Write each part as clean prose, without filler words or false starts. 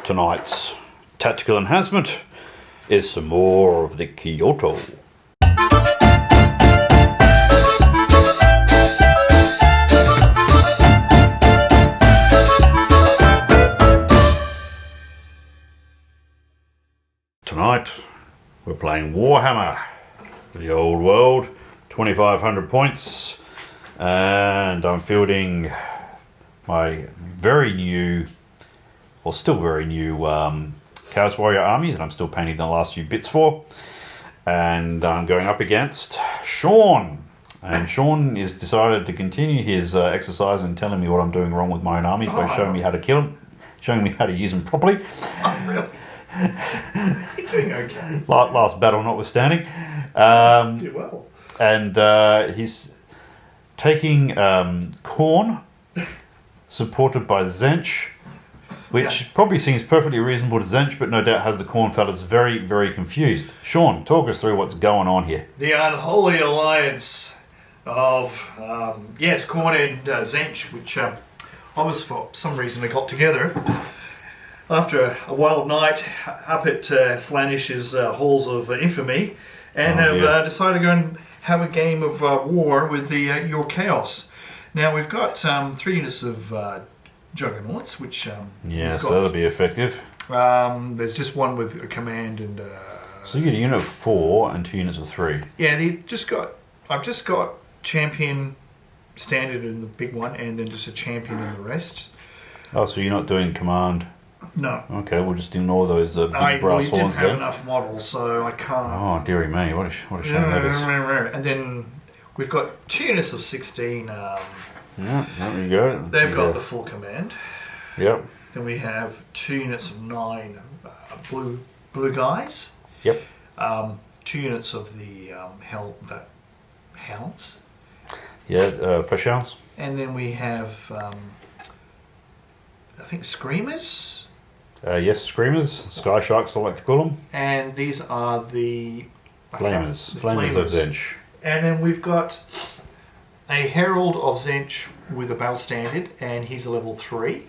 Tonight's tactical enhancement is some more of the Kyoto. Tonight we're playing Warhammer for the old world, 2,500 points, and I'm fielding my very new, well still very new Chaos Warrior army that I'm still painting the last few bits for, and I'm going up against Khorne. And Khorne is decided to continue his exercise and telling me what I'm doing wrong with my own armies by showing me how to kill them, showing me how to use them properly. Oh, really? You're doing okay. Last battle notwithstanding. Did well. And he's taking Khorne, supported by Tzeentch, which probably seems perfectly reasonable to Tzeentch, but no doubt has the Khorne fellas very, very confused. Sean, talk us through what's going on here. The unholy alliance of, Khorne and Tzeentch, which almost for some reason they got together after a wild night up at Slanish's halls of infamy, and have decided to go and have a game of war with your Chaos. Now we've got 3 units of Juggernauts, which so that'll be effective. There's just one with a command and. So you get a unit of 4 and 2 units of 3. Yeah, I've just got champion standard in the big one, and then just a champion in the rest. Oh, so you're not doing command? No. Okay, we'll just ignore those big brass horns didn't have then. enough models, so I can't. Oh, dearie me, what a shame that is. And then we've got 2 units of 16. Yeah, there you go. They've got the full command. Yep. Then we have 2 units of 9 blue guys. Yep. 2 units of the hounds. Yeah, fresh hounds. And then we have, I think, screamers. Yes, screamers, sky sharks I like to call them. And these are the Flamers of Tzeentch. And then we've got a Herald of Tzeentch with a battle standard, and he's a level 3.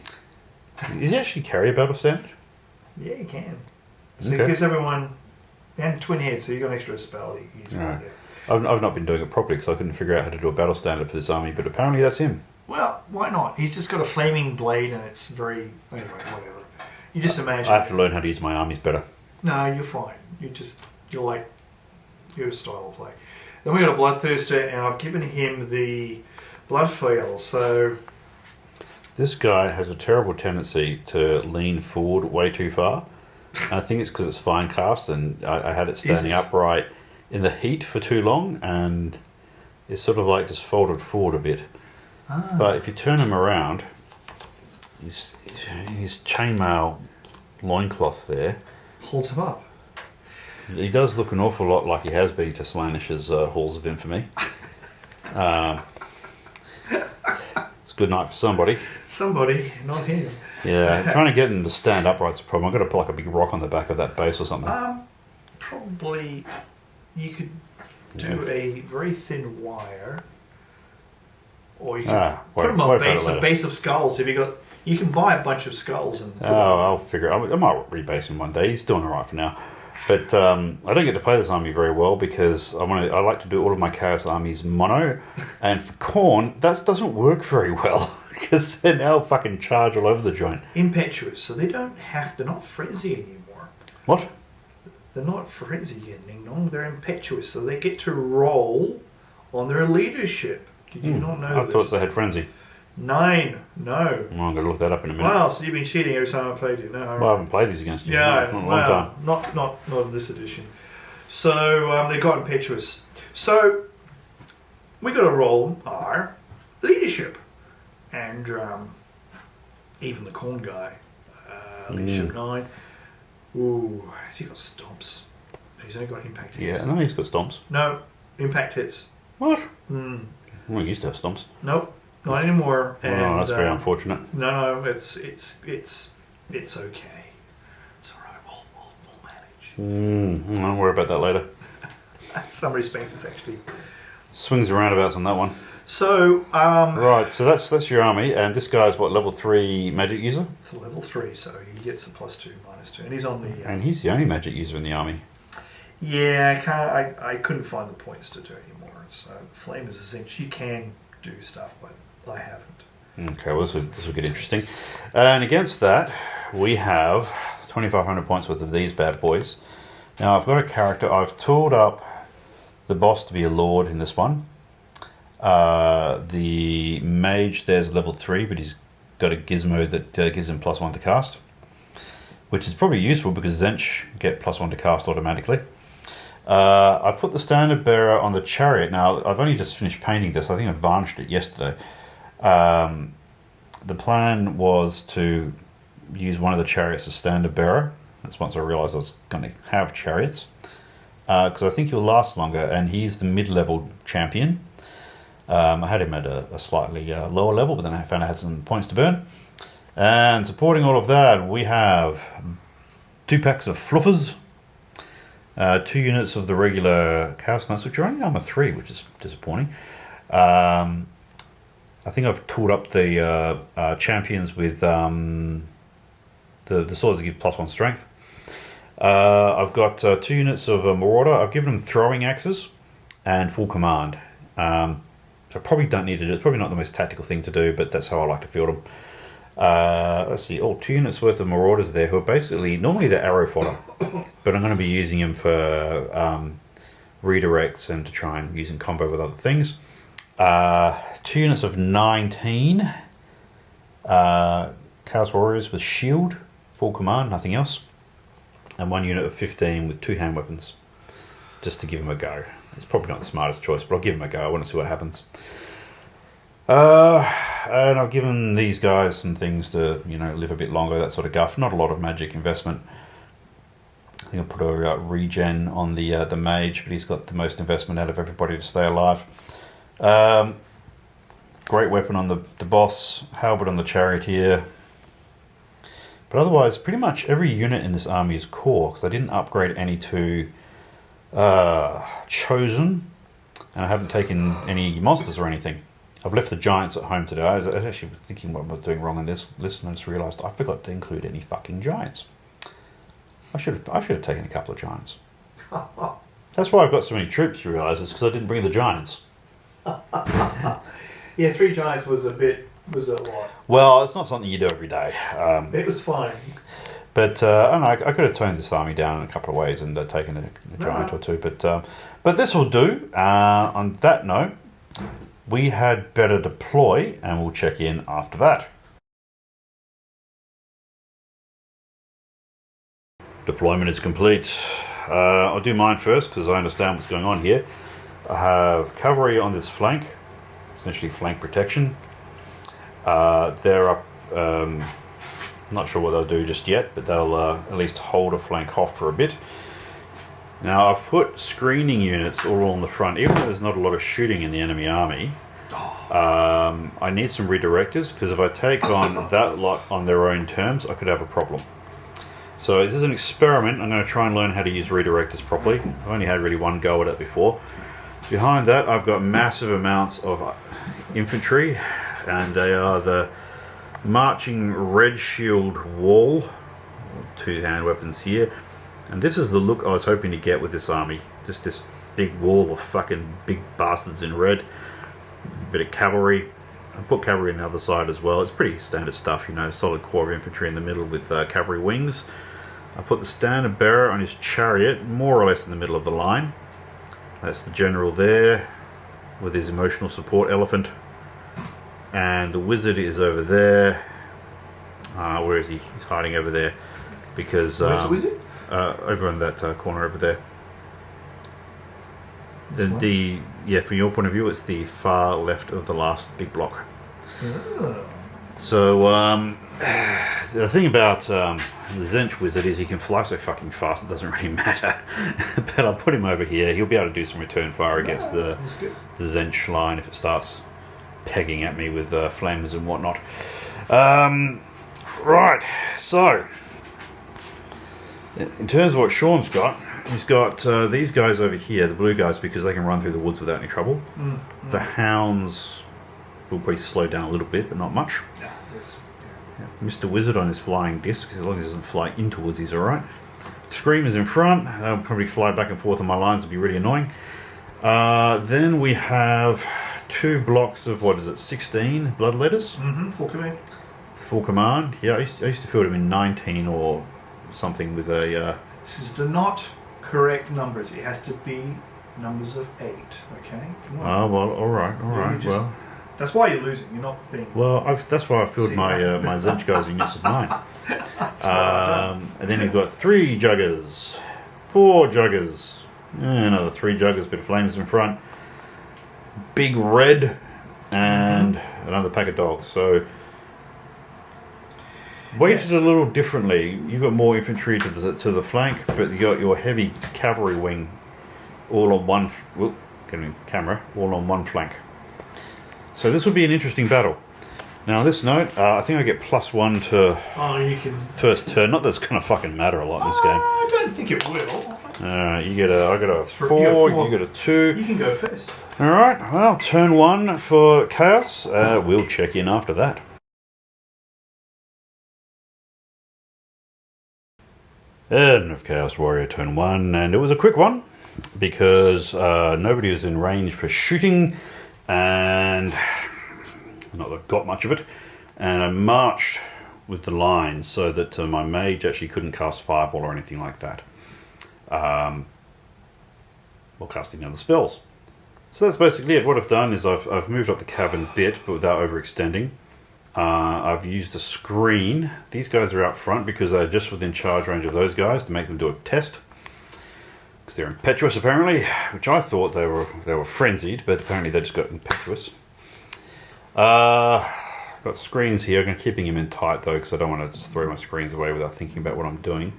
Does he actually carry a battle standard? Yeah, he can. So he gives everyone, and twin heads, so you've got an extra spell. Right. I've not been doing it properly because I couldn't figure out how to do a battle standard for this army, but apparently that's him. Well, why not? He's just got a flaming blade, and it's very... Anyway, whatever. You just imagine... I have to learn how to use my armies better. No, you're fine. You're like your style of play. Then we got a Bloodthirster, and I've given him the Bloodflail, so... This guy has a terrible tendency to lean forward way too far. I think it's because it's fine cast, and I had it standing upright in the heat for too long, and it's sort of like just folded forward a bit. But if you turn him around, his chainmail loincloth there holds him up. He does look an awful lot like he has been to Slanish's halls of infamy. It's a good night for somebody. Somebody, not him. Yeah, trying to get him to stand upright's a problem. I've got to put like a big rock on the back of that base or something. Probably you could do a very thin wire, or you can put them on a base of skulls. You can buy a bunch of skulls and. I'll figure. I might rebase him one day. He's doing all right for now, but I don't get to play this army very well because I like to do all of my chaos armies mono, and for Khorne that doesn't work very well because they now fucking charge all over the joint. Impetuous, so they're not frenzy anymore. What? They're not frenzy anymore. They're impetuous, so they get to roll on their leadership. Did you not know this? I thought they had frenzy. 9, no. Well, I'm going to look that up in a minute. Wow, so you've been cheating every time I played you. No, well, I haven't played these against you in a long time. Not in this edition. So they got impetuous. So we got to roll our leadership, and even the Khorne guy, leadership 9. Ooh, has he got stomps? He's only got impact hits. Yeah, no, he's got stomps. No, impact hits. What? Well, he used to have stomps. Nope. Not anymore. And, that's very unfortunate. No, it's okay. It's alright. We'll manage. I'll worry about that later. Some respects, it's actually swings and roundabouts on that one. So, Right, so that's your army, and this guy's what, level 3 magic user? for level 3, so he gets the +2, -2, and he's on the. And he's the only magic user in the army. Yeah, I couldn't find the points to do it anymore. So, Flame is a Tzeentch. You can do stuff, but I haven't. Okay, well, this will get interesting. And against that, we have 2,500 points worth of these bad boys. Now, I've got a character. I've tooled up the boss to be a lord in this one. The mage there's level 3, but he's got a gizmo that gives him +1 to cast, which is probably useful because Tzeentch get +1 to cast automatically. I put the standard bearer on the chariot. Now, I've only just finished painting this. I think I varnished it yesterday. The plan was to use one of the chariots as standard bearer. That's once I realised I was going to have chariots. Because I think he'll last longer, and he's the mid-level champion. I had him at a slightly lower level, but then I found I had some points to burn. And supporting all of that, we have 2 packs of fluffers, 2 units of the regular Chaos Knights, which are only armor 3, which is disappointing. I think I've tooled up the champions with the swords that give +1 strength. I've got 2 units of Marauder. I've given them throwing axes and full command. So I probably don't need to do it. It's probably not the most tactical thing to do, but that's how I like to field them. Let's see, 2 units worth of Marauders there, who are basically, normally they're arrow fodder, but I'm going to be using them for redirects and to try and use in combo with other things. 2 units of 19 Chaos Warriors with shield, full command, nothing else. And 1 unit of 15 with 2 hand weapons, just to give them a go. It's probably not the smartest choice, but I'll give them a go. I want to see what happens. And I've given these guys some things to, live a bit longer, that sort of guff. Not a lot of magic investment. I think I put a regen on the mage, but he's got the most investment out of everybody to stay alive. Great weapon on the boss, halberd on the charioteer. But otherwise, pretty much every unit in this army is core, because I didn't upgrade any to chosen, and I haven't taken any monsters or anything. I've left the giants at home today. I was actually thinking what I was doing wrong in this list, and I just realised I forgot to include any fucking giants. I should have taken a couple of giants. That's why I've got so many troops, you realise, it's because I didn't bring the giants. Yeah, 3 giants was a lot. Well, it's not something you do every day. It was fine. But I could have toned this army down in a couple of ways and taken a giant or 2. But this will do. On that note, we had better deploy, and we'll check in after that. Deployment is complete. I'll do mine first because I understand what's going on here. I have cavalry on this flank, essentially flank protection. They're up. Not sure what they'll do just yet, but they'll at least hold a flank off for a bit. Now I've put screening units all on the front, even though there's not a lot of shooting in the enemy army. I need some redirectors, because if I take on that lot on their own terms, I could have a problem. So this is an experiment. I'm going to try and learn how to use redirectors properly. I've only had really 1 go at it before. Behind that, I've got massive amounts of infantry, and they are the marching red shield wall. 2 hand weapons here. And this is the look I was hoping to get with this army. Just this big wall of fucking big bastards in red. A bit of cavalry. I put cavalry on the other side as well. It's pretty standard stuff, solid core of infantry in the middle with cavalry wings. I put the standard bearer on his chariot, more or less in the middle of the line. That's the general there, with his emotional support elephant. And the wizard is over there. Where is he? He's hiding over there. Because Where's the wizard? Over in that corner over there. From your point of view, it's the far left of the last big block. Oh. So the thing about the Tzeentch wizard is he can fly so fucking fast it doesn't really matter. But I'll put him over here. He'll be able to do some return fire against the Tzeentch line if it starts pegging at me with flames and whatnot. Right, so in terms of what Sean's got, he's got these guys over here, the blue guys, because they can run through the woods without any trouble. The hounds will probably slow down a little bit, but not much. Yeah, Mr. Wizard on his flying disc, as long as he doesn't fly into woods, he's alright. Screamers in front, they'll probably fly back and forth on my lines, it'll be really annoying. Then we have 2 blocks of, 16 bloodletters? Full command. Full command, yeah, I used to field them in 19 or something with a... This is the not correct numbers. It has to be numbers of 8, okay? Come on. Oh, well, alright, well... That's why you're losing, you're not being... Well, that's why I filled my my Tzeentch guys in units of 9. And then you've got 3 juggers, 4 juggers, another 3 juggers, bit of flames in front, big red, and another pack of dogs. So weighted a little differently. You've got more infantry to the flank, but you got your heavy cavalry wing all on one. Getting camera all on one flank. So this will be an interesting battle. Now, on this note, I think I get +1 to first turn. Not that it's going to fucking matter a lot in this game. I don't think it will. I got a 4, you got a 2. You can go first. Alright, well, turn 1 for Chaos. We'll check in after that. End of Chaos Warrior turn 1, and it was a quick one because nobody was in range for shooting, and not that I've got much of it, and I marched with the line so that my mage actually couldn't cast Fireball or anything like that, while casting other spells. So that's basically it. What I've done is I've moved up the cavern a bit, but without overextending. I've used a screen. These guys are out front because they're just within charge range of those guys to make them do a test. Because they're impetuous apparently, which I thought they were frenzied, but apparently they just got impetuous. Got screens here. I'm keeping them in tight though because I don't want to just throw my screens away without thinking about what I'm doing.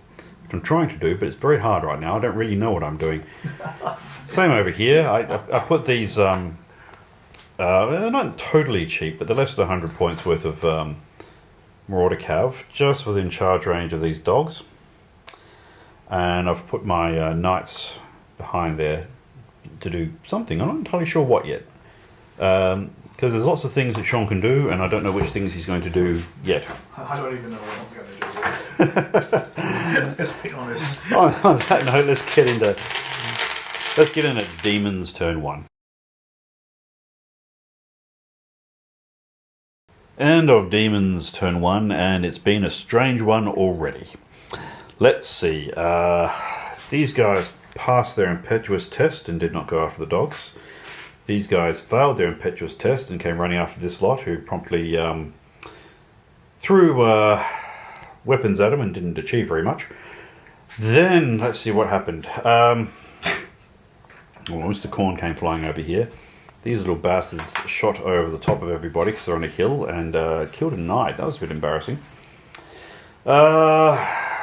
Which I'm trying to do, but it's very hard right now. I don't really know what I'm doing. Same over here. I put these... they're not totally cheap, but they're less than 100 points worth of Marauder Cav, just within charge range of these dogs. And I've put my knights behind there to do something. I'm not entirely sure what yet. Because there's lots of things that Sean can do, and I don't know which things he's going to do yet. I don't even know what I'm going to do. Let's be honest. On that note, let's get into Demons turn 1. End of Demons turn 1, and it's been a strange one already. Let's see. These guys passed their impetuous test and did not go after the dogs. These guys failed their impetuous test and came running after this lot, who promptly threw weapons at them and didn't achieve very much. Then, let's see what happened. Mr. Khorne came flying over here. These little bastards shot over the top of everybody because they're on a hill and killed a knight. That was a bit embarrassing.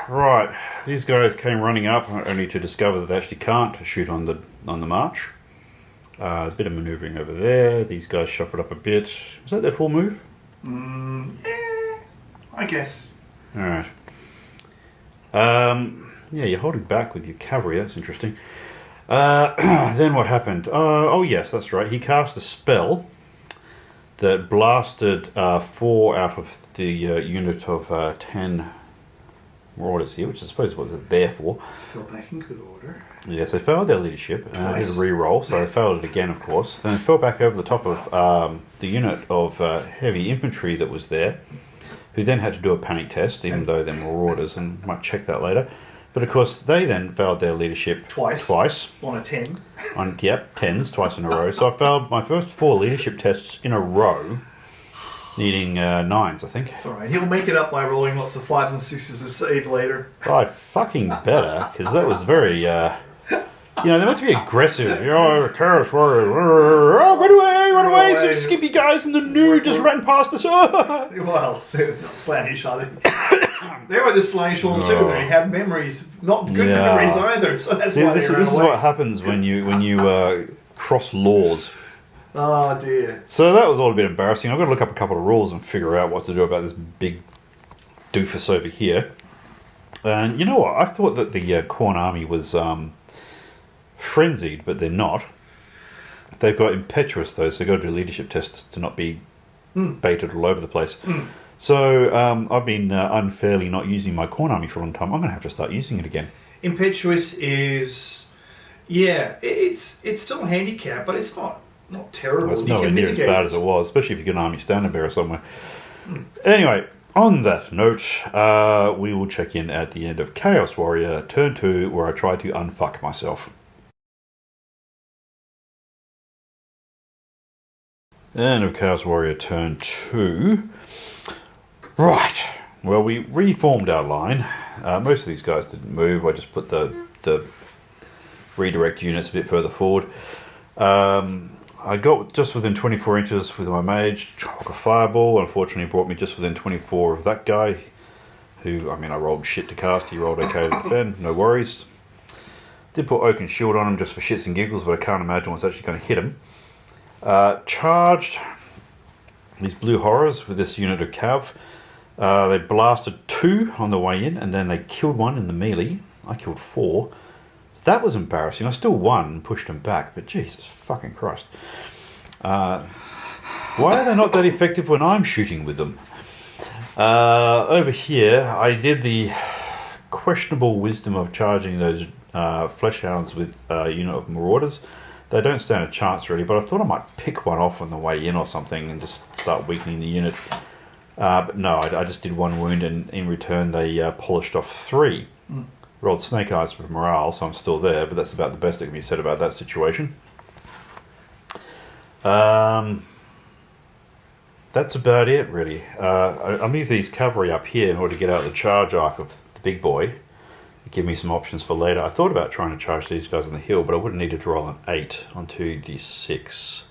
Right, these guys came running up only to discover that they actually can't shoot on the march. A bit of manoeuvring over there. These guys shuffled up a bit. Was that their full move? I guess. All right. Yeah, you're holding back with your cavalry. That's interesting. Then what happened? Oh yes, that's right. He cast a spell that blasted 4 out of the unit of 10 Marauders here, which I suppose what they're there for. Fell back in good order. Yes, they failed their leadership. Did a re-roll, so they failed it again, of course. Then they fell back over the top of the unit of heavy infantry that was there, who then had to do a panic test, even though they're Marauders, and might check that later. But of course, they then failed their leadership twice. On a 10. Yep, 10s, twice in a row. So I failed my first 4 leadership tests in a row, needing 9s, I think. It's alright. He'll make it up by rolling lots of 5s and 6s to save later. I'd fucking better, because that was very... they're meant to be aggressive. Chaos Warrior. Run away, some skimpy guys in the nude just ran past us. Well, they're not slantish, are they? They were the slantish ones too. They have memories, not good memories either. So that's why this is what happens when you cross laws. Oh dear. So that was all a bit embarrassing. I've got to look up a couple of rules and figure out what to do about this big doofus over here. And you know what? I thought that the Khorne army was frenzied, but they're not. They've got impetuous, though, so they've got to do leadership tests to not be baited all over the place. So I've been unfairly not using my Khorne army for a long time. I'm going to have to start using it again. Impetuous is... Yeah, it's still a handicap, but it's not terrible. It's nowhere near as bad as it was, especially if you get an army standard bearer somewhere. Anyway, on that note, we will check in at the end of Chaos Warrior turn 2, where I try to unfuck myself. End of Chaos Warrior turn 2. Right. Well, we reformed our line. Most of these guys didn't move. I just put the redirect units a bit further forward. I got just within 24 inches with my mage. Chalk a fireball. Unfortunately, brought me just within 24 of that guy. Who, I mean, I rolled shit to cast. He rolled okay to defend. No worries. Did put Oak and Shield on him just for shits and giggles, but I can't imagine what's actually going to hit him. Charged these blue horrors with this unit of cav. They blasted 2 on the way in, and then they killed 1 in the melee. I killed 4. So that was embarrassing. I still won and pushed them back, but Jesus fucking Christ. Why are they not that effective when I'm shooting with them? Over here, I did the questionable wisdom of charging those flesh hounds with a unit of marauders. They don't stand a chance really, but I thought I might pick one off on the way in or something and just start weakening the unit. But no, I just did 1 wound, and in return they polished off 3. Rolled snake eyes for morale, so I'm still there, but that's about the best that can be said about that situation. That's about it, really. I'll move these cavalry up here in order to get out of the charge arc of the big boy. Give me some options for later. I thought about trying to charge these guys on the hill, but I would have needed to roll an 8 on 2d6.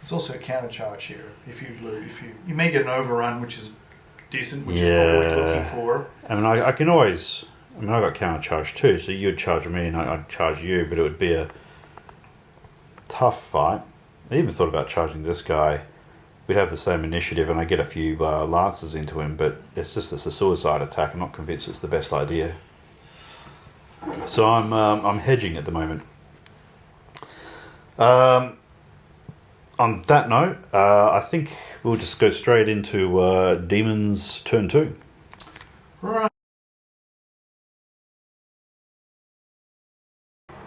There's also a counter charge here. If you may get an overrun, which is decent, which Yeah. is probably what you're looking for. I mean, I can always... I mean, I got counter charge too, so you'd charge me and I'd charge you, but it would be a tough fight. I even thought about charging this guy. We'd have the same initiative and I get a few lances into him, but it's just a suicide attack. I'm not convinced it's the best idea. So I'm hedging at the moment. On that note, I think we'll just go straight into Demons turn 2. Right.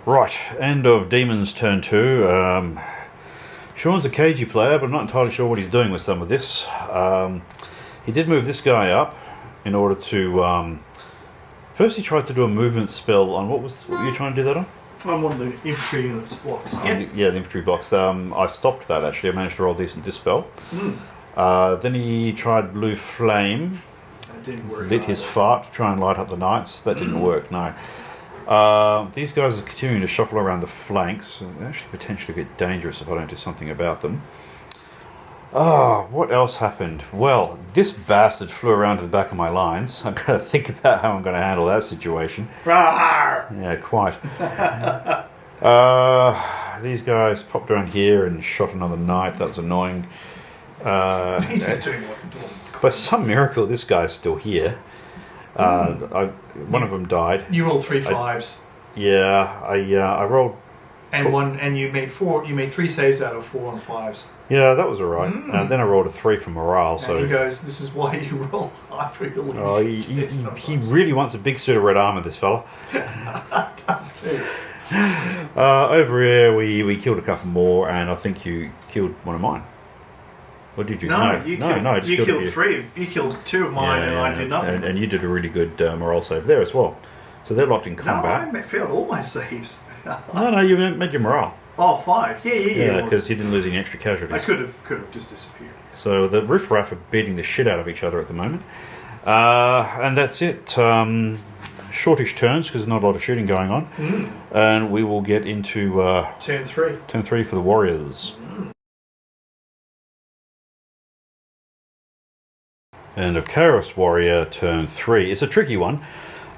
Right, end of Demons turn 2. Sean's a cagey player, but I'm not entirely sure what he's doing with some of this. He did move this guy up in order to... first he tried to do a movement spell on... What were you trying to do that on? I'm one of the infantry units blocks. Yep. Yeah, the infantry blocks. I stopped that, actually. I managed to roll a decent dispel. Then he tried Blue Flame. That didn't work. Lit his fart to try and light up the knights. That didn't work, no. These guys are continuing to shuffle around the flanks. They're actually potentially a bit dangerous if I don't do something about them. What else happened? Well, this bastard flew around to the back of my lines. I've got to think about how I'm going to handle that situation. Rawr! Yeah, quite. These guys popped around here and shot another knight. That was annoying. He's just doing what he's doing. By some miracle, this guy's still here. One of them died. You rolled 3 5s. I rolled. And you made 4. You made 3 saves out of 4 on 5s. Yeah, that was alright. And then I rolled a 3 for morale. So and he goes, "This is why you roll high for your leadership." Oh, he really wants a big suit of red armor, this fella. Does too. Over here, we killed a couple more, and I think you killed one of mine. What did you? You just killed 3. You killed 2 of mine, and I did nothing. And you did a really good morale save there as well. So they're locked in combat. No, I failed all my saves. No, you made your morale. Oh, 5. Yeah. Because he didn't lose any extra casualties. I could have just disappeared. So the riffraff are beating the shit out of each other at the moment. And that's it. Shortish turns because there's not a lot of shooting going on. And we will get into turn 3. Turn 3 for the Warriors. End of Chaos Warrior turn 3. It's a tricky one.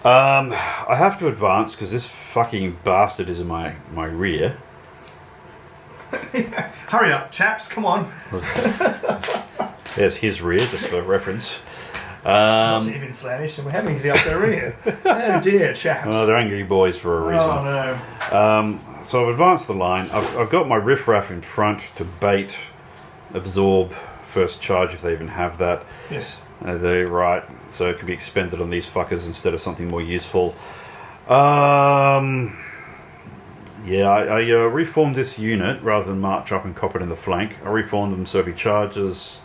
I have to advance because this fucking bastard is in my rear. Hurry up, chaps! Come on. There's his rear, just for reference. Not even Slanish, and we're having the up there here. Oh dear, chaps. Well, they're angry boys for a reason. Oh no. So I've advanced the line. I've got my riffraff in front to bait, absorb, first charge if they even have that. Yes. They're right. So it can be expended on these fuckers instead of something more useful. Yeah, I reformed this unit rather than march up and cop it in the flank. I reformed them so if he charges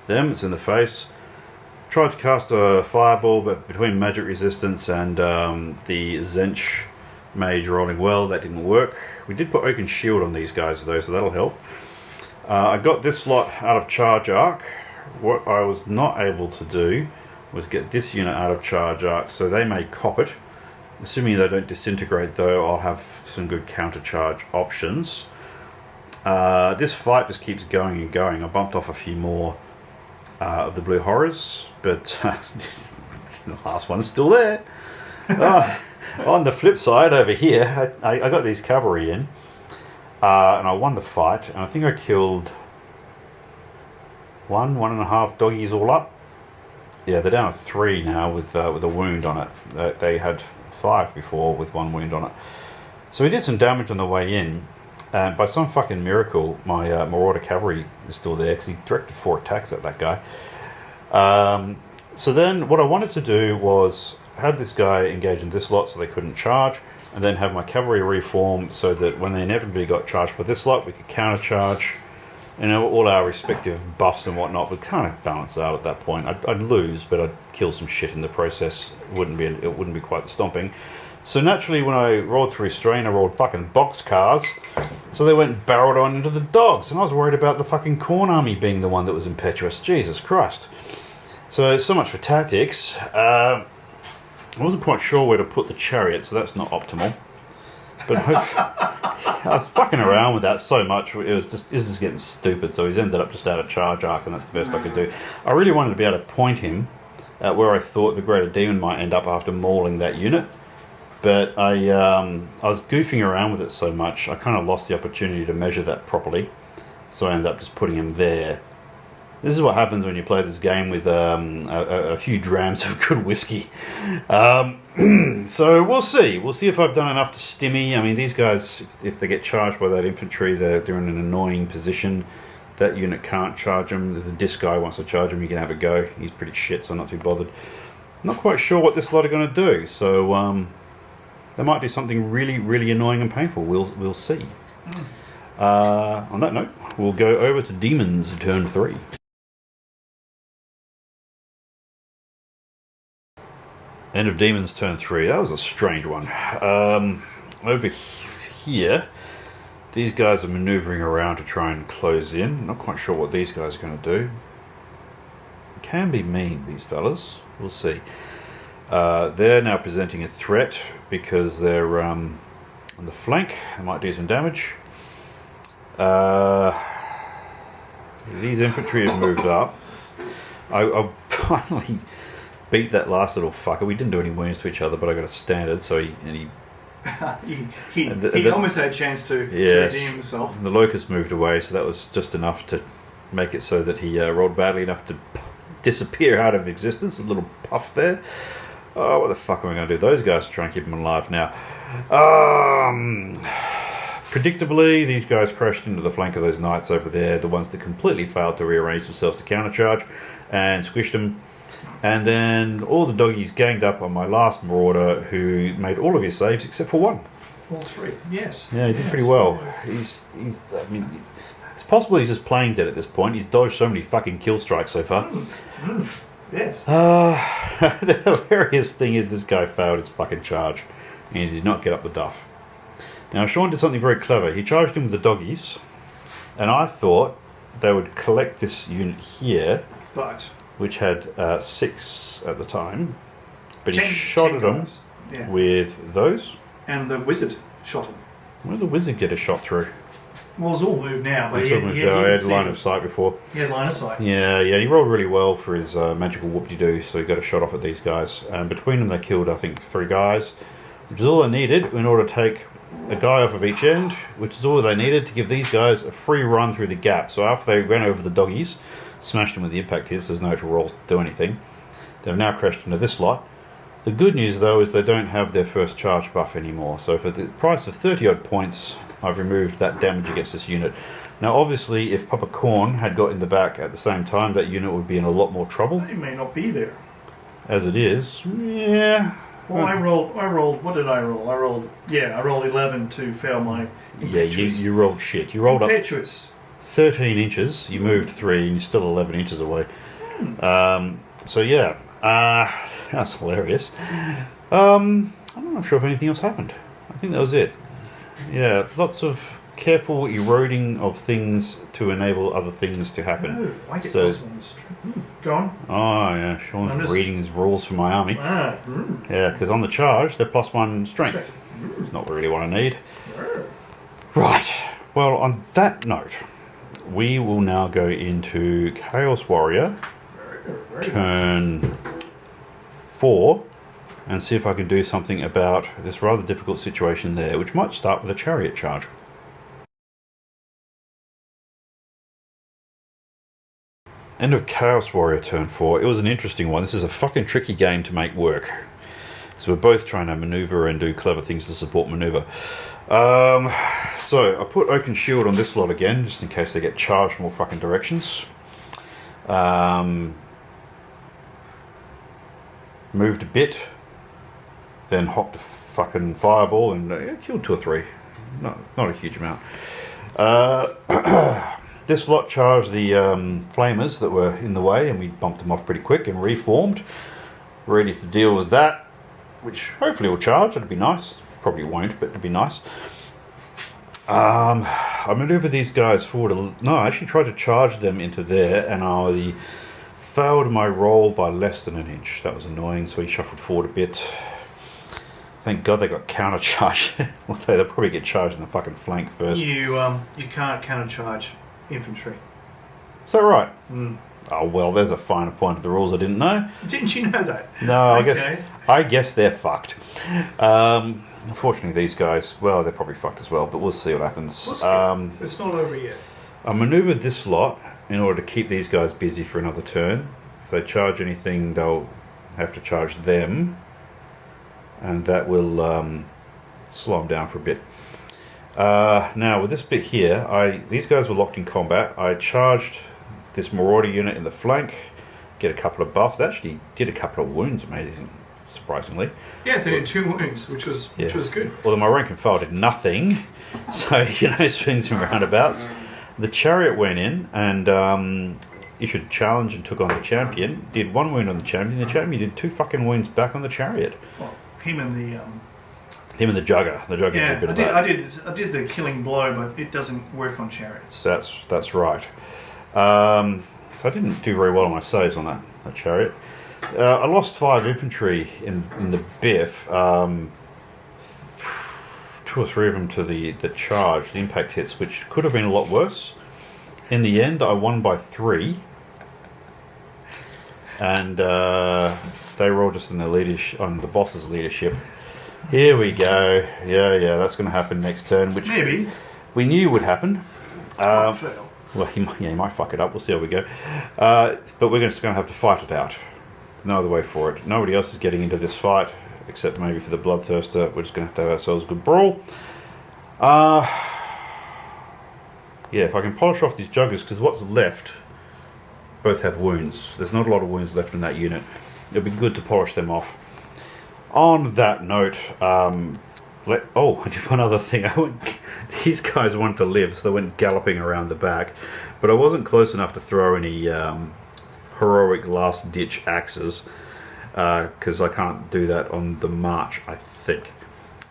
them, it's in the face. Tried to cast a fireball, but between magic resistance and the Tzeentch mage rolling well, that didn't work. We did put Oaken Shield on these guys though, so that'll help. I got this lot out of charge arc. What I was not able to do was get this unit out of charge arc, so they may cop it. Assuming they don't disintegrate though, I'll have some good counter charge options. This fight just keeps going and going. I bumped off a few more of the blue horrors, but the last one's still there. On the flip side over here, I got these cavalry in, and I won the fight, and I think I killed one and a half doggies all up. Yeah, they're down to 3 now with a wound on it. They had 5 before with 1 wound on it. So we did some damage on the way in, and by some fucking miracle, my Marauder cavalry is still there because he directed 4 attacks at that guy. So then what I wanted to do was have this guy engage in this lot so they couldn't charge, and then have my cavalry reform so that when they inevitably got charged by this lot, we could counter charge. You know, all our respective buffs and whatnot would kind of balance out at that point. I'd lose, but I'd kill some shit in the process. It wouldn't be quite the stomping. So naturally, when I rolled to restrain, I rolled fucking boxcars. So they went barreled on into the dogs, and I was worried about the fucking Khorne army being the one that was impetuous. Jesus Christ. So much for tactics. I wasn't quite sure where to put the chariot, so that's not optimal. But I was fucking around with that so much, it was just getting stupid. So he's ended up just out of charge arc, and that's the best I could do. I really wanted to be able to point him at where I thought the greater demon might end up after mauling that unit. But I was goofing around with it so much, I kind of lost the opportunity to measure that properly. So I ended up just putting him there. This is what happens when you play this game with a few drams of good whiskey. So we'll see. We'll see if I've done enough to stimmy. I mean, these guys, if they get charged by that infantry, they're in an annoying position. That unit can't charge them. If the disc guy wants to charge him, you can have a go. He's pretty shit, so I'm not too bothered. Not quite sure what this lot are going to do. So they might do something really, really annoying and painful. We'll see. On that note, we'll go over to Demons turn 3. End of Demons turn 3. That was a strange one. Over here, these guys are manoeuvring around to try and close in. Not quite sure what these guys are going to do. Can be mean, these fellas. We'll see. They're now presenting a threat because they're on the flank. They might do some damage. These infantry have moved up. I finally beat that last little fucker. We didn't do any wounds to each other, but I got a standard, so he almost had a chance to redeem himself. The locust moved away, so that was just enough to make it so that he rolled badly enough to disappear out of existence. A little puff there. Oh, what the fuck am I going to do? Those guys try and keep him alive now. Predictably, these guys crashed into the flank of those knights over there, the ones that completely failed to rearrange themselves to countercharge, and squished them. And then all the doggies ganged up on my last marauder, who made all of his saves except for one. All 3, yes. Yeah, he did pretty well. He's. I mean, it's possible he's just playing dead at this point. He's dodged so many fucking kill strikes so far. Yes. The hilarious thing is this guy failed his fucking charge, and he did not get up the duff. Now, Sean did something very clever. He charged him with the doggies, and I thought they would collect this unit here, which had 6 at the time, but he shot at them with those. And the wizard shot him. Where did the wizard get a shot through? Well, it's all moved now, but he had line of sight before. He had line of sight. Yeah, he rolled really well for his magical whoop-de-doo, so he got a shot off at these guys. And between them, they killed, I think, 3 guys, which is all they needed in order to take a guy off of each end, which is all they needed to give these guys a free run through the gap. So after they ran over the doggies, smashed them with the impact hits, there's no actual rolls to do anything. They've now crashed into this lot. The good news, though, is they don't have their first charge buff anymore. So for the price of 30 odd points, I've removed that damage against this unit. Now, obviously, if Papa Khorne had got in the back at the same time, that unit would be in a lot more trouble. They may not be there. As it is, yeah. Well, I rolled, what did I roll? I rolled 11 to fail my impetuous. Yeah, you rolled shit. You rolled impetuous. up 13 inches, you moved 3, and you're still 11 inches away. So, yeah, that's hilarious. I'm not sure if anything else happened. I think that was it. Yeah, lots of careful eroding of things to enable other things to happen. Oh, I get this one. Go on. Oh, yeah, Sean's reading his rules for my army. Yeah, because on the charge, they're +1 strength. It's not really what I need. Right. Well, on that note, we will now go into Chaos Warrior, turn 4, and see if I can do something about this rather difficult situation there, which might start with a chariot charge. End of Chaos Warrior turn 4. It was an interesting one. This is a fucking tricky game to make work. So we're both trying to maneuver and do clever things to support maneuver. So I put Oaken Shield on this lot again, just in case they get charged more fucking directions. Moved a bit, then hopped a fucking fireball and killed 2 or 3. Not a huge amount. This lot charged the flamers that were in the way, and we bumped them off pretty quick and reformed, ready to deal with that, which hopefully will charge. It'll be nice. Probably won't, but it'll be nice. I manoeuvred these guys forward. No, I actually tried to charge them into there, and I failed my roll by less than an inch. That was annoying, so he shuffled forward a bit. Thank God they got counter charge. Although they'll probably get charged in the fucking flank first. You can't counter charge infantry. Is that right? Mm. Oh well, there's a finer point of the rules I didn't know. Didn't you know that? No, Okay. I guess they're fucked. Unfortunately, these guys, well, they're probably fucked as well. But we'll see what happens. It's not over yet. I manoeuvred this lot in order to keep these guys busy for another turn. If they charge anything, they'll have to charge them, and that will slow them down for a bit. Now with this bit here, these guys were locked in combat. I charged this Marauder unit in the flank, get a couple of buffs. They actually did a couple of wounds, amazing, surprisingly. Yeah, they did 2 wounds, which was good. Although my rank and file did nothing, so swings and roundabouts. The chariot went in and issued a challenge and took on the champion. Did 1 wound on the champion. The champion did 2 fucking wounds back on the chariot. Well, him and the jugger. The jugger yeah, did a bit of that. I did the killing blow, but it doesn't work on chariots. That's right. So I didn't do very well on my saves on that chariot. I lost 5 infantry in the biff. 2 or 3 of them to the charge, the impact hits, which could have been a lot worse. In the end, I won by 3. And they rolled just on the boss's leadership. Here we go. Yeah, that's going to happen next turn, which maybe we knew would happen. Fail. Well, he might fuck it up. We'll see how we go. But we're just going to have to fight it out. No other way for it. Nobody else is getting into this fight, except maybe for the Bloodthirster. We're just going to have ourselves a good brawl. Yeah, if I can polish off these juggers, because what's left both have wounds. There's not a lot of wounds left in that unit. It'll be good to polish them off. On that note, I did one other thing. These guys wanted to live, so they went galloping around the back. But I wasn't close enough to throw any heroic last-ditch axes, because I can't do that on the march, I think.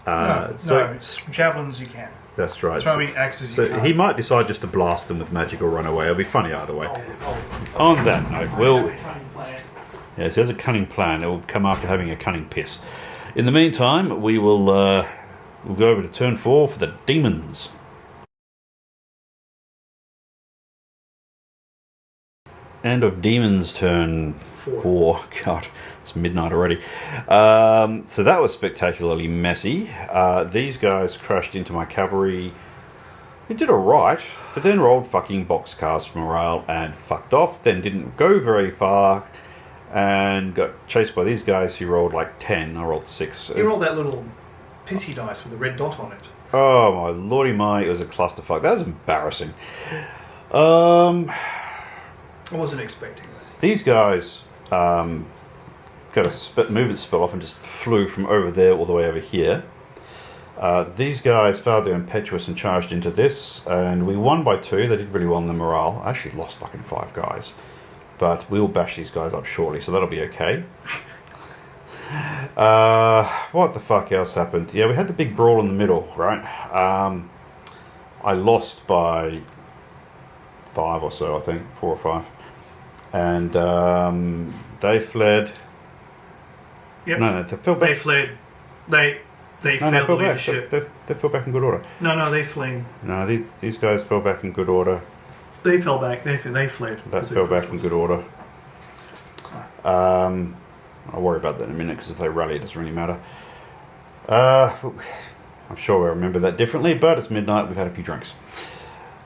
No, it's javelins you can. That's right. Throwing axes so you can't. he might decide just to blast them with magic or run away. It'll be funny either way. On that note, yes, there's a cunning plan. It will come after having a cunning piss. In the meantime, we'll go over to turn 4 for the demons. End of demons turn 4. God, it's midnight already. So that was spectacularly messy. These guys crashed into my cavalry. It did alright, but then rolled fucking boxcars for morale and fucked off. Then didn't go very far. and got chased by these guys who rolled like 10. I rolled 6. You rolled that little pissy dice with a red dot on it. Oh my lordy my, it was a clusterfuck. That was embarrassing. I wasn't expecting that. These guys got a movement spell off and just flew from over there all the way over here. These guys failed their impetuous and charged into this, and we won by 2. They did really well on the morale. I actually lost fucking 5 guys, but we will bash these guys up shortly, so that'll be okay. What the fuck else happened? Yeah, we had the big brawl in the middle, right? I lost by 5 or so, I think, 4 or 5, and they fled. Yep. No, they fell back. They fled. They No, failed the fell back. leadership. They fell back in good order. No, they fled. No, these guys fell back in good order. They fell back. They fled. That fell back in good order. I'll worry about that in a minute, because if they rally, it doesn't really matter. I'm sure we'll remember that differently, but it's midnight. We've had a few drinks.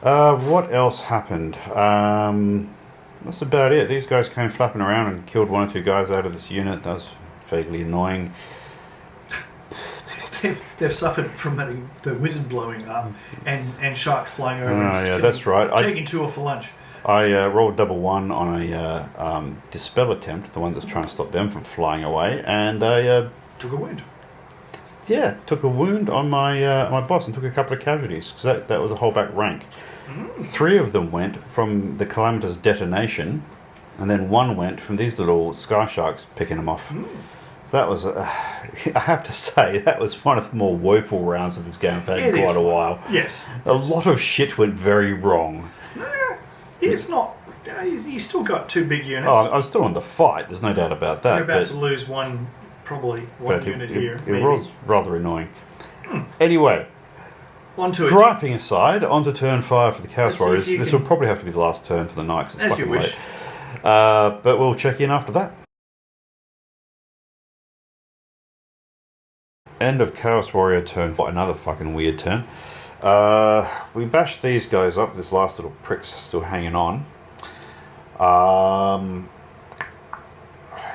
What else happened? That's about it. These guys came flapping around and killed 1 or 2 guys out of this unit. That was vaguely annoying. They've suffered from the wizard blowing up and sharks flying over. Yeah, that's right. Taking 2 off for lunch. I rolled double 1 on a dispel attempt, the one that's trying to stop them from flying away, and I Took a wound. took a wound on my boss and took a couple of casualties, because that was a whole back rank. 3 of them went from the calamitous detonation, and then 1 went from these little sky sharks picking them off. That was, I have to say, that was one of the more woeful rounds of this game I've had in quite a while. Yes. A lot of shit went very wrong. It's not. You still got 2 big units. Oh, I was still in the fight, there's no doubt about that. You're about to lose one unit here. It was rather annoying. Anyway, Onto it. griping aside, onto turn 5 for the Chaos Let's see if Warriors. you This can- will probably have to be the last turn for the night, 'cause it's As fucking you wish. late. But we'll check in after that. End of Chaos Warrior turn 4. Another fucking weird turn. We bashed these guys up. This last little prick's still hanging on.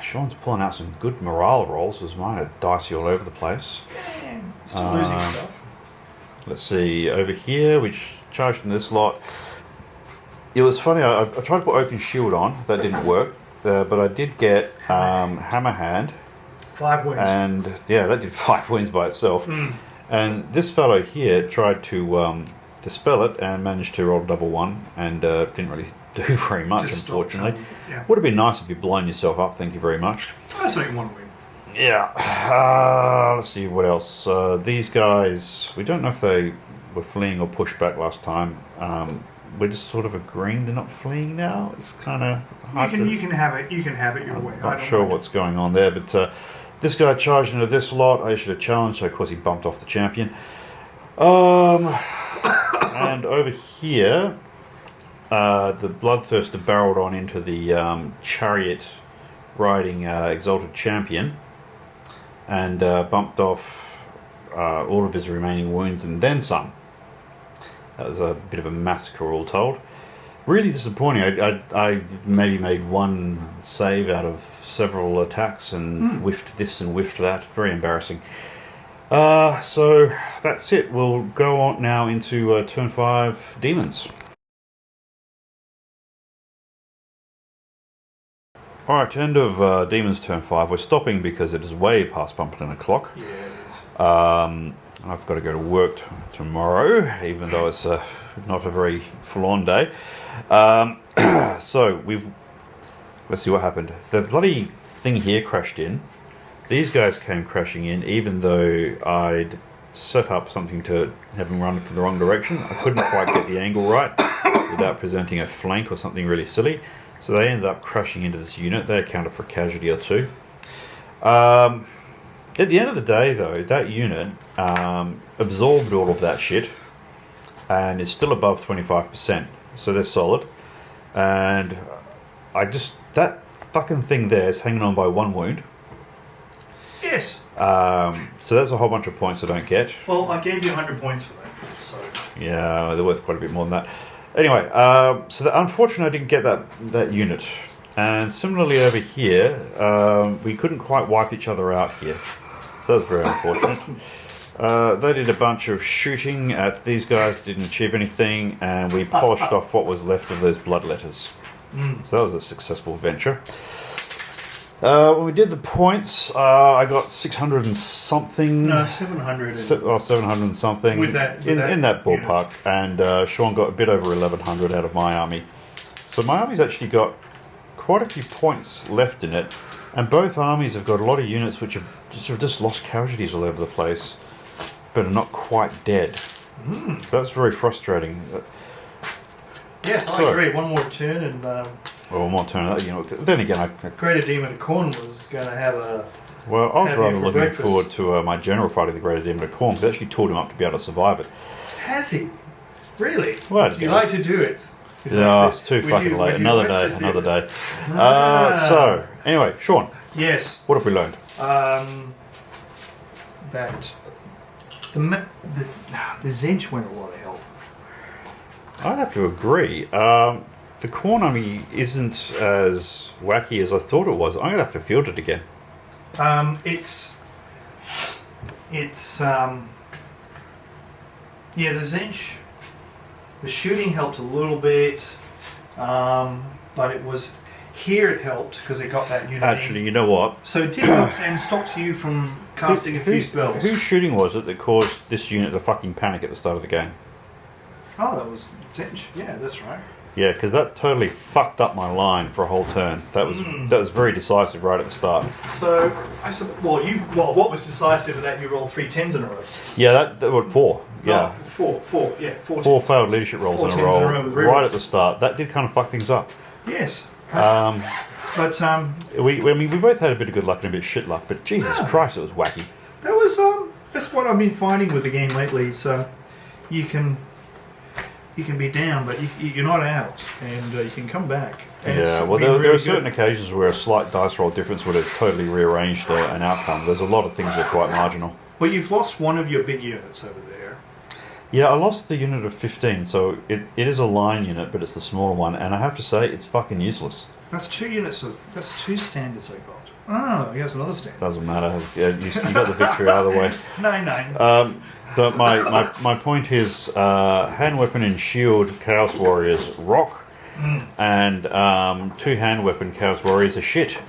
Sean's pulling out some good morale rolls, as mine are dicey all over the place. Still losing stuff. Let's see, over here, we charged in this lot. It was funny, I tried to put Oaken Shield on, that didn't work, but I did get Hammer Hand, 5 wounds. and yeah, that did 5 wounds by itself. And this fellow here tried to dispel it and managed to roll double 1, and didn't really do very much, Just stopped, unfortunately. yeah. Would have been nice if you'd blown yourself up, thank you very much. That's only 1 win. Yeah, let's see what else. These guys, we don't know if they were fleeing or pushed back last time. We're just sort of agreeing they're not fleeing now. It's kind of hard You can have it. You can have it your way. I'm not sure what's going on there, but this guy charged into this lot. I issued a challenge, so of course he bumped off the champion. And over here, the Bloodthirster barreled on into the chariot riding Exalted Champion, and bumped off all of his remaining wounds and then some. That was a bit of a massacre, all told. Really disappointing. I maybe made 1 save out of several attacks and whiffed this and whiffed that. Very embarrassing. So that's it. We'll go on now into turn 5 Demons. Alright, end of Demons turn 5. We're stopping because it is way past pumpkin o'clock. Yeah, it is. I've got to go to work tomorrow, even though it's not a very full-on day. So let's see what happened. The bloody thing here crashed in. These guys came crashing in, even though I'd set up something to have them run from the wrong direction. I couldn't quite get the angle right without presenting a flank or something really silly. So they ended up crashing into this unit. They accounted for a casualty or 2. At the end of the day, though, that unit absorbed all of that shit and is still above 25%. So they're solid. And that fucking thing there is hanging on by 1 wound. Yes. So that's a whole bunch of points I don't get. Well, I gave you 100 points for that. So. Yeah, they're worth quite a bit more than that. Anyway, so unfortunately I didn't get that unit. And similarly over here, we couldn't quite wipe each other out here. So that's very unfortunate. They did a bunch of shooting at these guys, didn't achieve anything, and we polished off what was left of those bloodletters. So that was a successful venture. When we did the points, I got 600 and something. No, 700. 700 and something. With that in that ballpark. And Sean got a bit over 1100 out of my army. So my army's actually got quite a few points left in it. And both armies have got a lot of units which have just lost casualties all over the place, but are not quite dead. So that's very frustrating. Yes, I agree. One more turn and... well, one more turn. Then again, Greater Demon of Khorne was going to have a... Well, I was rather looking breakfast. forward to my general fighting the Greater Demon of Khorne, because it actually taught him up to be able to survive it. Has he? Really? Well, Would you like to do it? No, it's too fucking late. Another day. So, anyway, Sean. Yes. What have we learned? That the Tzeentch went a lot of help. I'd have to agree. The Khorne army isn't as wacky as I thought it was. I'm going to have to field it again. The Tzeentch, the shooting helped a little bit, but it was... Here it helped because it got that unity. Actually, you know what? So it did help and stopped you from casting a few spells. Whose shooting was it that caused this unit to fucking panic at the start of the game? Oh, that was Tzeentch. Yeah, that's right. Yeah, because that totally fucked up my line for a whole turn. That was very decisive right at the start. So I said, what was decisive in that you rolled 3 10s in a row? Yeah, that was 4. Yeah, four. Four failed leadership rolls 4 in a 10s in a row, row with right at the start. That did kind of fuck things up. Yes. We both had a bit of good luck and a bit of shit luck, but Jesus Christ, it was wacky. That was that's what I've been finding with the game lately. So you can be down, but you're not out, and you can come back. And Yeah, well, there are certain occasions where a slight dice roll difference would have totally rearranged an outcome. There's a lot of things that are quite marginal. Well, you've lost one of your big units over there. Yeah, I lost the unit of 15, so it is a line unit, but it's the smaller one, and I have to say, it's fucking useless. That's 2 units that's 2 standards I got. Oh, yes, another standard. Doesn't matter. Yeah, you got the victory either way. 9. But my point is, hand weapon and shield Chaos Warriors rock, and 2 hand weapon Chaos Warriors are shit.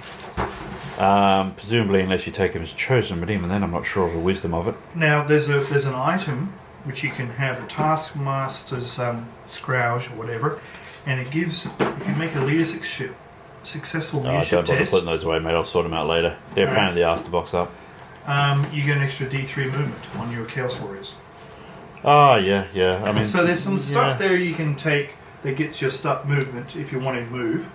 Presumably, unless you take them as chosen, but even then, I'm not sure of the wisdom of it. Now, there's an item which you can have, a Taskmaster's Scrouge or whatever, and it gives, you can make a leadership successful I leadership don't bother test. putting those away, mate. I'll sort them out later. They're a pain in the ass to box up. You get an extra D3 movement on your Chaos Warriors. Oh, yeah. I mean, so there's some stuff there you can take that gets your stuff movement if you want to move.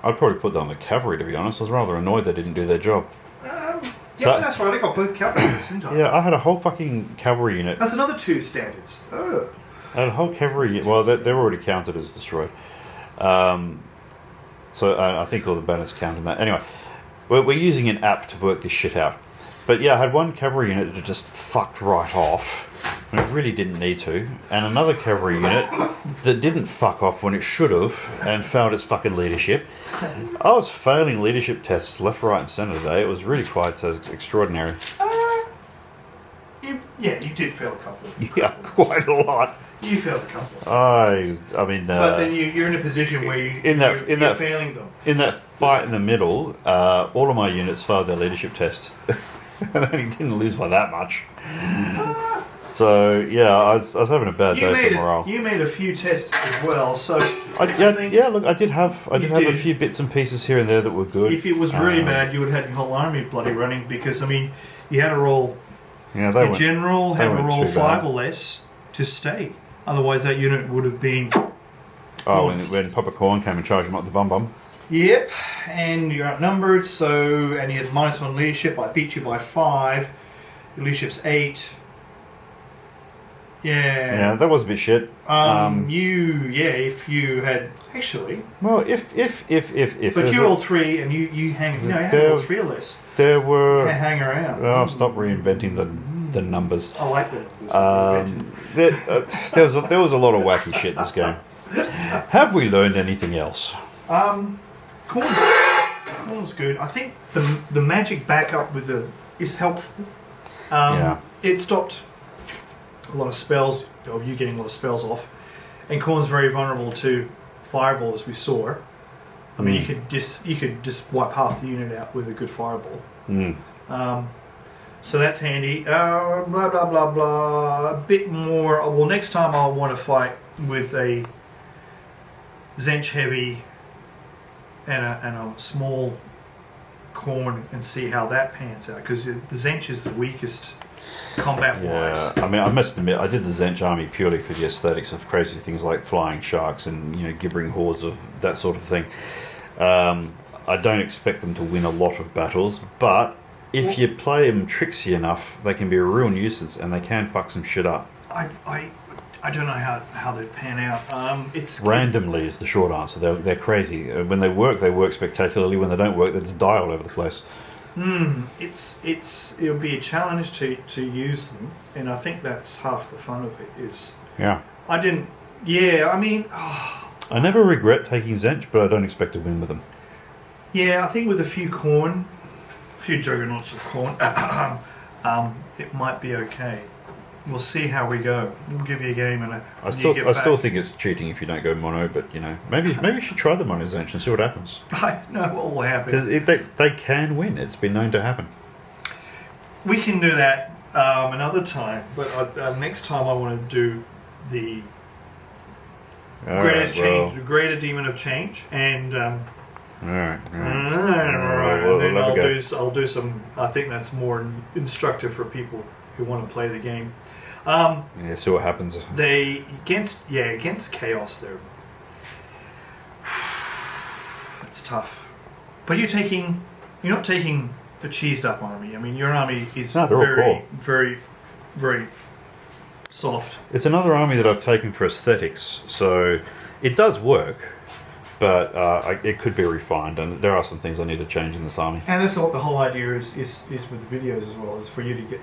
I'd probably put that on the cavalry, to be honest. I was rather annoyed they didn't do their job. That's right, I got both cavalry units, didn't I? Yeah, I had a whole fucking cavalry unit. That's another 2 standards. Oh. I had a whole cavalry unit. Well, they're already counted as destroyed. So I think all the banners count in that. Anyway, we're using an app to work this shit out. But yeah, I had one cavalry unit that just fucked right off when it really didn't need to, and another cavalry unit that didn't fuck off when it should have and failed its fucking leadership. I was failing leadership tests left, right, and centre today. It was really quite extraordinary. You did fail a couple. Yeah, quite a lot. You failed a couple. I mean, but then you're in a position where you're failing them. In that fight in the middle, all of my units failed their leadership test. And then he didn't lose by that much. So yeah, I was having a bad day for morale. You made a few tests as well, so look, I did have a few bits and pieces here and there that were good. If it was really bad, you would have had your whole army bloody running, because I mean, you had to roll. Yeah, in general, had to roll 5 or less to stay. Otherwise, that unit would have been. Oh, when Papa Khorne came and charged him up the bum. Yep, and you're outnumbered, and you had -1 leadership. I beat you by 5. Your leadership's 8. Yeah. Yeah, that was a bit shit. If you had actually. Well, if. But you rolled 3, and you hang. You had rolled 3 or less. There were. You hang around. Oh, stop reinventing the numbers. I like that. There was a lot of wacky shit in this game. Have we learned anything else? Khorne's good. I think the magic backup with is helpful. It stopped a lot of spells, or you getting a lot of spells off, and Khorne's very vulnerable to fireball, as we saw. I mean, you could just wipe half the unit out with a good fireball. So that's handy. Blah blah blah blah. A bit more. Well, next time I'll want to fight with a Tzeentch heavy and a small Khorne and see how that pans out, because the Tzeentch is the weakest combat-wise. I mean, I must admit, I did the Tzeentch army purely for the aesthetics of crazy things like flying sharks and gibbering hordes of that sort of thing. I don't expect them to win a lot of battles, but if you play them tricksy enough, they can be a real nuisance and they can fuck some shit up. I don't know how they pan out. It's randomly is the short answer. They're crazy. When they work spectacularly. When they don't work, they just die all over the place. It'll be a challenge to use them, and I think that's half the fun of it. Is I never regret taking Tzeentch, but I don't expect to win with them. Yeah, I think with a few Khorne, a few Juggernauts of Khorne, it might be okay. We'll see how we go. We'll give you a game and I still think it's cheating if you don't go mono, but maybe you should try the mono Tzeentch and see what happens. I know what will happen. Because they can win. It's been known to happen. We can do that another time, but next time I want to do the greater Demon of Change, and Alright. And then I'll do some. I think that's more instructive for people who want to play the game. See what happens. Against Chaos, it's tough. But you're not taking a cheesed up army. I mean, your army is very, very soft. It's another army that I've taken for aesthetics, so it does work, but it could be refined, and there are some things I need to change in this army. And that's what the whole idea is with the videos as well, is for you to get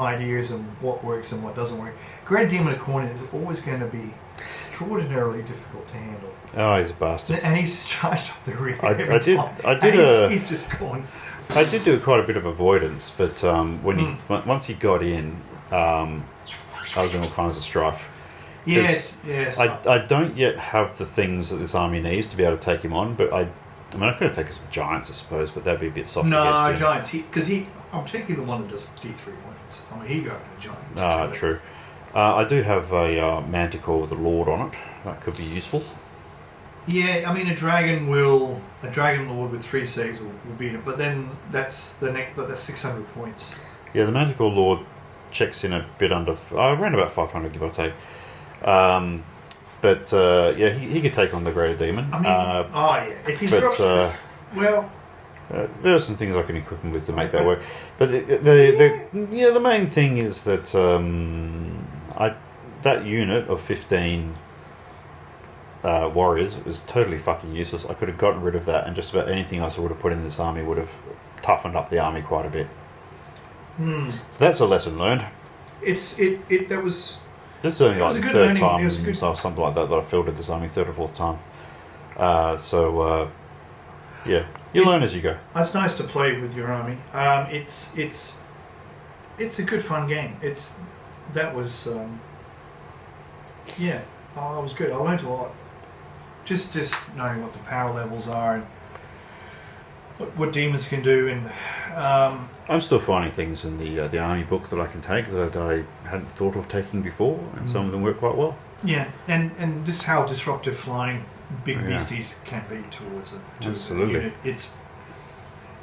ideas on what works and what doesn't work. Great Demon of Khorne is always going to be extraordinarily difficult to handle. Oh, he's a bastard. And he's just charged up the rear he's just gone. I did do quite a bit of avoidance, but once he got in, I was in all kinds of strife. Yes. I don't yet have the things that this army needs to be able to take him on, but I mean, I could have taken some giants, I suppose, but that'd be a bit soft against him. No, giants, because I'm taking the one that does D3 wounds. I mean, he got a giant. True. I do have a Manticore with a Lord on it. That could be useful. Yeah, I mean, a Dragon Lord with 3 saves will beat him, but then that's 600 points. Yeah, the Manticore Lord checks in a bit under, around about 500, give or take. He could take on the Greater Demon. I mean, if he's there are some things I can equip him with to make that work. But the main thing is that that unit of 15 warriors was totally fucking useless. I could have gotten rid of that, and just about anything else I would have put in this army would have toughened up the army quite a bit. So that's a lesson learned. This is only like the third time or something like that I fielded this army, third or fourth time. You learn as you go. It's nice to play with your army. It's a good fun game. It was good. I learned a lot. Just knowing what the power levels are and what demons can do, and I'm still finding things in the army book that I can take that I hadn't thought of taking before, and some of them work quite well. Yeah, and just how disruptive flying big beasties can be towards it. Absolutely.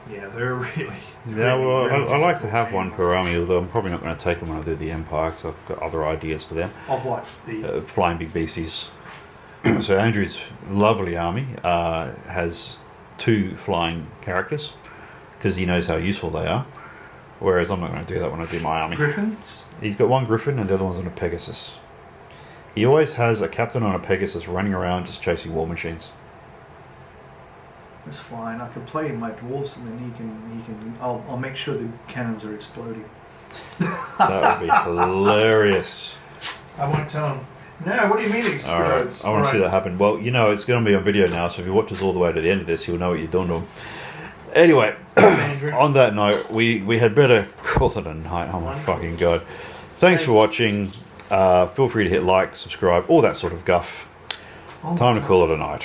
They're really. I like to have one per army, although I'm probably not going to take them when I do the Empire, because I've got other ideas for them. Of what? The flying big beasties. So Andrew's lovely army has 2 flying characters, because he knows how useful they are. Whereas I'm not going to do that when I do my army. Griffins? He's got 1 Griffin and the other one's on a Pegasus. He always has a captain on a Pegasus running around just chasing war machines. That's fine. I can play my dwarves, and then he can. I'll make sure the cannons are exploding. That would be hilarious. I won't tell him. No, what do you mean Alright, explodes? I want to see that happen. Well, you know, it's going to be on video now, so if you watch us all the way to the end of this, you'll know what you're doing to them. Anyway, on that note, we had better call it a night. Oh my fucking god. Thanks for watching. Feel free to hit like, subscribe, all that sort of guff. Time to call it a night.